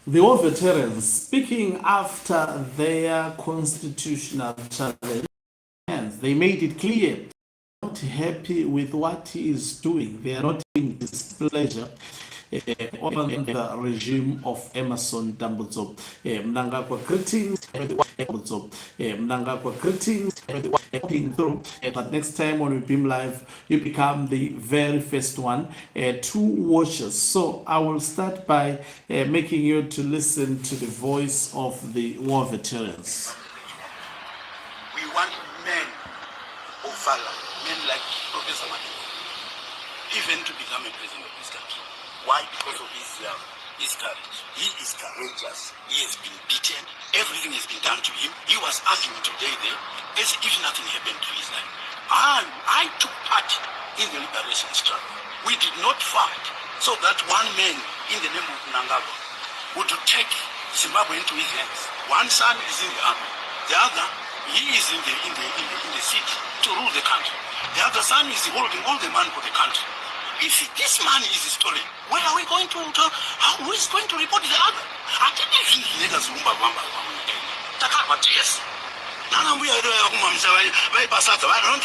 The war veterans, speaking after their constitutional challenge, they made it clear they are not happy with what he is doing. They are not in displeasure on the regime of Emerson Dambudzo. Mnangagwa greetings, Mnangagwa greetings, through. But next time when we beam live, you become the very first one to watch us. So I will start by making you to listen to the voice of the war veterans. We want men of valor, men like Professor Madhuku, even to become a president of this country. Why? Because of his courage. He is courageous. He has been beaten. Everything has been done to him. He was arguing today there as if nothing happened to his life. I took part in the liberation struggle. We did not fight so that one man in the name of Mnangagwa would take Zimbabwe into his hands. One son is in the army. The other, he is in the city to rule the country. The other son is holding all the money for the country. If this man is stolen, where are we going to who is going to report the other? I don't know if he needs to yes. We are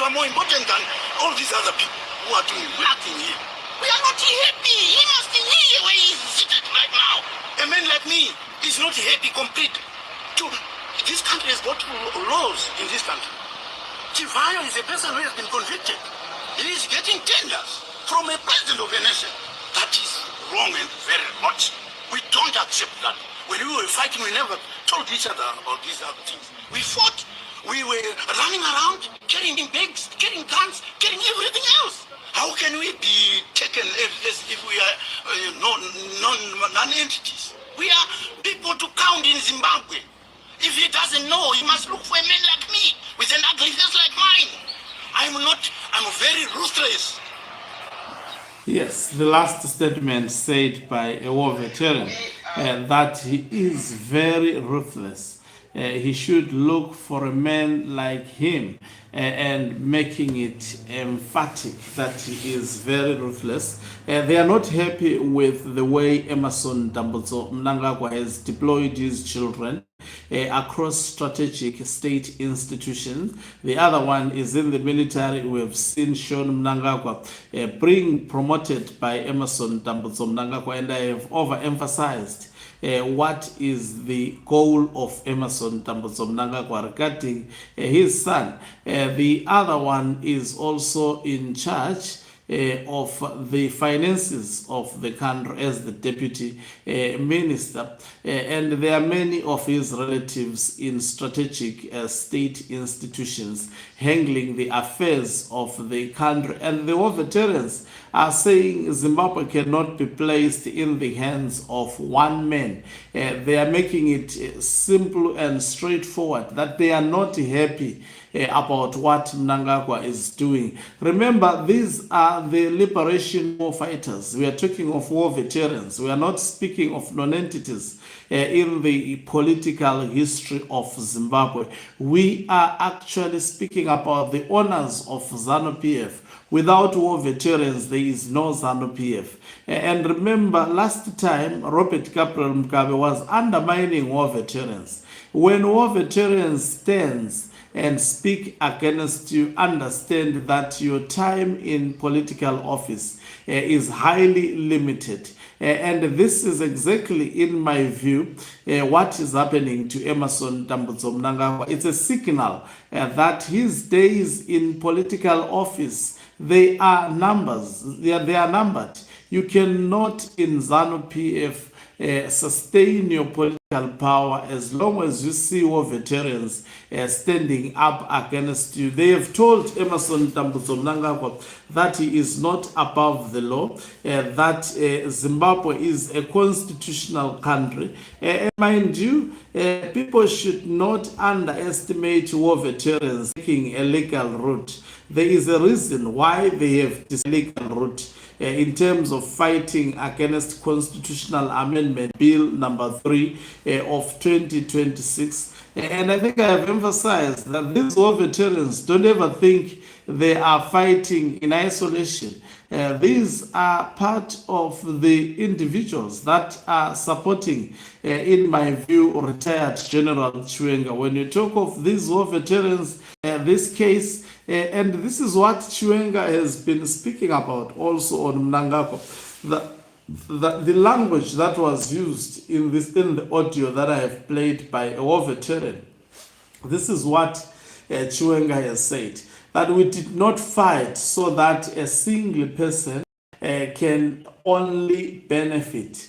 more important than all these other people who are doing nothing here. We are not happy. He must be here where he is seated right now. A man like me is not happy complete. This country has got laws in this country. Chivayo is a person who has been convicted. He is getting tenders from a president of a nation. That is wrong and very much. We don't accept that. When we were fighting, we never told each other about these other things. We fought. We were running around, carrying bags, carrying guns, carrying everything else. How can we be taken as if we are non-entities? We are people to count in Zimbabwe. If he doesn't know, he must look for a man like me, with an ugly face like mine. I'm very ruthless. Yes, the last statement said by a war veteran that he is very ruthless. He should look for a man like him and making it emphatic that he is very ruthless. They are not happy with the way Emerson Mnangagwa has deployed his children across strategic state institutions. The other one is in the military. We have seen Sean Mnangagwa being promoted by Emerson Mnangagwa, and I have overemphasized what is the goal of Emerson Mnangagwa regarding his son. The other one is also in charge of the finances of the country as the deputy minister, and there are many of his relatives in strategic state institutions handling the affairs of the country. And the war veterans are saying Zimbabwe cannot be placed in the hands of one man. They are making it simple and straightforward that they are not happy about what Mnangagwa is doing. Remember, these are the liberation war fighters. We are talking of war veterans. We are not speaking of non-entities in the political history of Zimbabwe. We are actually speaking about the honors of ZANU-PF. Without war veterans, there is no ZANU-PF. And remember, last time, Robert Gabriel Mugabe was undermining war veterans. When war veterans stands and speak against you, understand that your time in political office is highly limited. And this is exactly, in my view, what is happening to Emerson Mnangagwa. It's a signal that his days in political office, they are numbers. They are numbered. You cannot, in ZANU-PF, sustain your political power as long as you see war veterans standing up against you. They have told Emerson Mnangagwa that he is not above the law, that Zimbabwe is a constitutional country. Mind you, people should not underestimate war veterans taking a legal route. There is a reason why they have this legal route in terms of fighting against Constitutional Amendment Bill number 3 of 2026. And I think I have emphasized that these war veterans don't ever think they are fighting in isolation. These are part of the individuals that are supporting, in my view, retired General Chiwenga. When you talk of these war veterans, this case, and this is what Chiwenga has been speaking about also on Mnangagwa, the language that was used in the audio that I have played by a war veteran. This is what Chiwenga has said, that we did not fight so that a single person can only benefit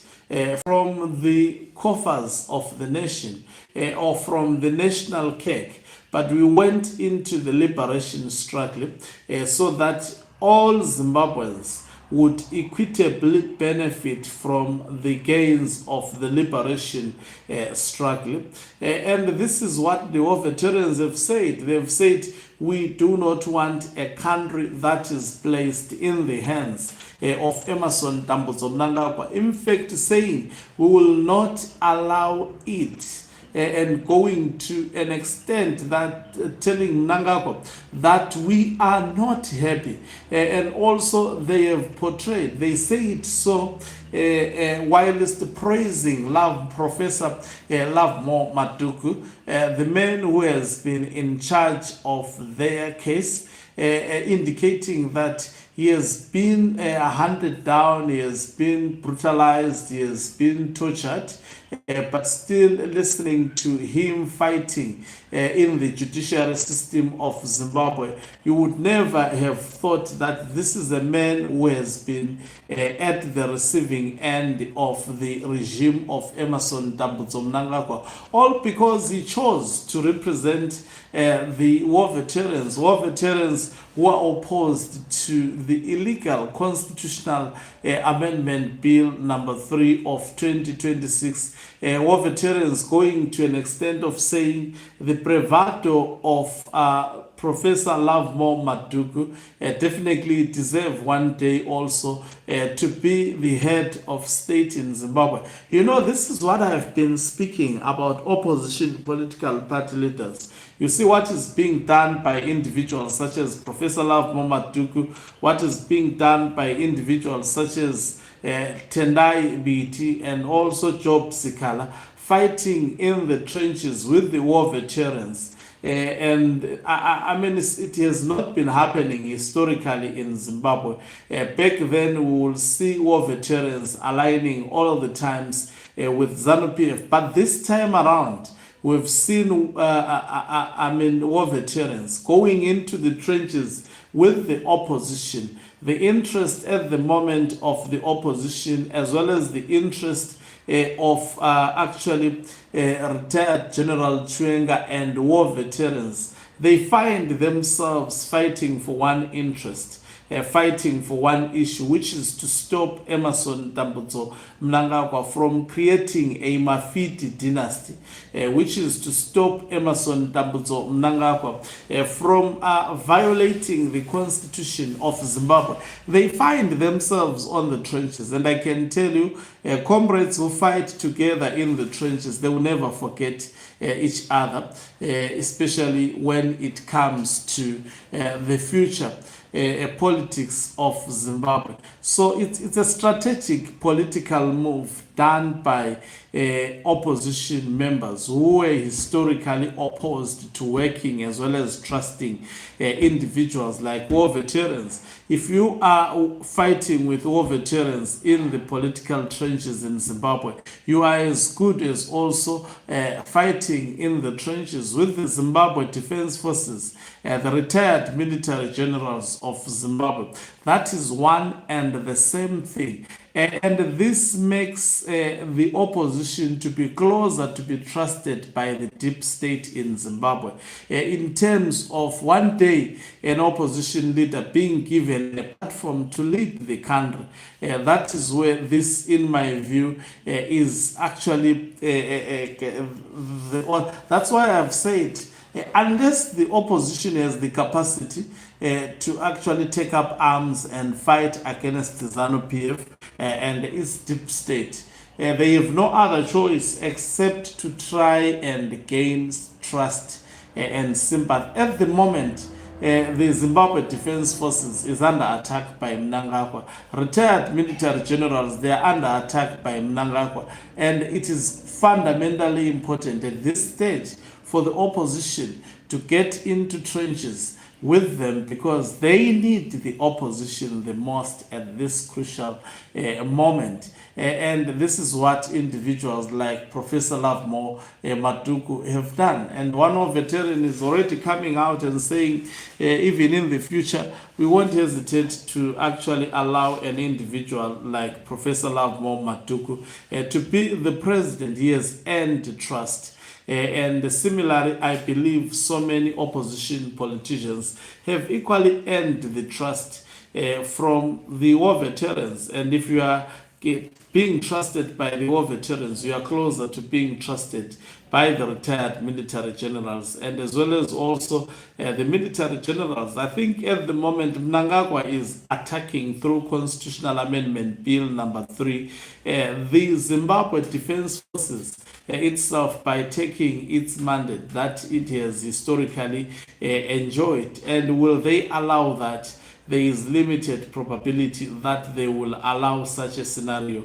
from the coffers of the nation or from the national cake, but we went into the liberation struggle so that all Zimbabweans would equitably benefit from the gains of the liberation struggle. And this is what the war veterans have said. They've said, we do not want a country that is placed in the hands of Emmerson Dambudzo Mnangagwa. In fact, saying we will not allow it, and going to an extent that telling Mnangagwa that we are not happy. And also they have portrayed, they say it so, whilst praising Professor Lovemore Madhuku, the man who has been in charge of their case, indicating that he has been hunted down, he has been brutalized, he has been tortured, but still listening to him fighting in the judiciary system of Zimbabwe, you would never have thought that this is a man who has been at the receiving end of the regime of Emmerson Dambudzo Mnangagwa, all because he chose to represent the war veterans who are opposed to the illegal constitutional amendment bill number 3 of 2026. War veterans going to an extent of saying the bravado of Professor Lovemore Madhuku definitely deserve one day also to be the head of state in Zimbabwe. You know, this is what I have been speaking about opposition political party leaders. You see what is being done by individuals such as Professor Lovemore Madhuku, what is being done by individuals such as Tendai Biti and also Job Sikala, fighting in the trenches with the war veterans. And I mean, it has not been happening historically in Zimbabwe. Back then, we will see war veterans aligning all the times with ZANU-PF. But this time around, we've seen, war veterans going into the trenches with the opposition. The interest at the moment of the opposition, as well as the interest of retired General Chiwenga and war veterans, they find themselves fighting for one interest, fighting for one issue, which is to stop Emmerson Dambudzo Mnangagwa from creating a Mafiti dynasty, which is to stop Emmerson Dambudzo Mnangagwa from violating the constitution of Zimbabwe. They find themselves on the trenches, and I can tell you, comrades who fight together in the trenches, they will never forget each other, especially when it comes to the future politics of Zimbabwe. So it's a strategic political move done by opposition members who were historically opposed to working as well as trusting individuals like war veterans. If you are fighting with war veterans in the political trenches in Zimbabwe, you are as good as also fighting in the trenches with the Zimbabwe Defense Forces, the retired military generals of Zimbabwe. That is one and the same thing. And this makes the opposition to be closer to be trusted by the deep state in Zimbabwe. In terms of one day an opposition leader being given a platform to lead the country, that is where this, in my view, is actually that's why I've said, unless the opposition has the capacity to actually take up arms and fight against the ZANU-PF and its deep state, they have no other choice except to try and gain trust and sympathy. At the moment, the Zimbabwe Defense Forces is under attack by Mnangagwa. Retired military generals, they are under attack by Mnangagwa. And it is fundamentally important at this stage for the opposition to get into trenches with them, because they need the opposition the most at this crucial moment. And this is what individuals like Professor Lovemore Madhuku have done. And one of veteran is already coming out and saying, even in the future, we won't hesitate to actually allow an individual like Professor Lovemore Madhuku to be the president. He has earned trust. And similarly, I believe so many opposition politicians have equally earned the trust from the war veterans. And if you are being trusted by the war veterans, you are closer to being trusted by the retired military generals, and as well as also the military generals. I think at the moment Mnangagwa is attacking through Constitutional Amendment Bill number 3 the Zimbabwe Defense Forces itself, by taking its mandate that it has historically enjoyed. And will they allow that? There is limited probability that they will allow such a scenario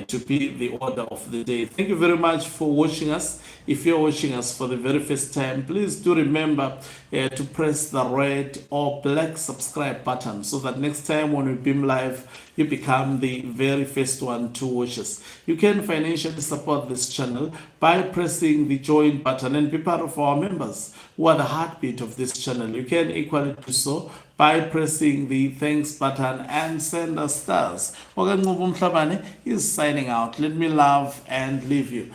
to be the order of the day. Thank you very much for watching us. If you're watching us for the very first time, please do remember to press the red or black subscribe button, so that next time when we beam live, you become the very first one to watch us. You can financially support this channel by pressing the join button and be part of our members who are the heartbeat of this channel. You can equally do so by pressing the thanks button and send us stars. Okanqobo Mhlabane is signing out. Let me love and leave you.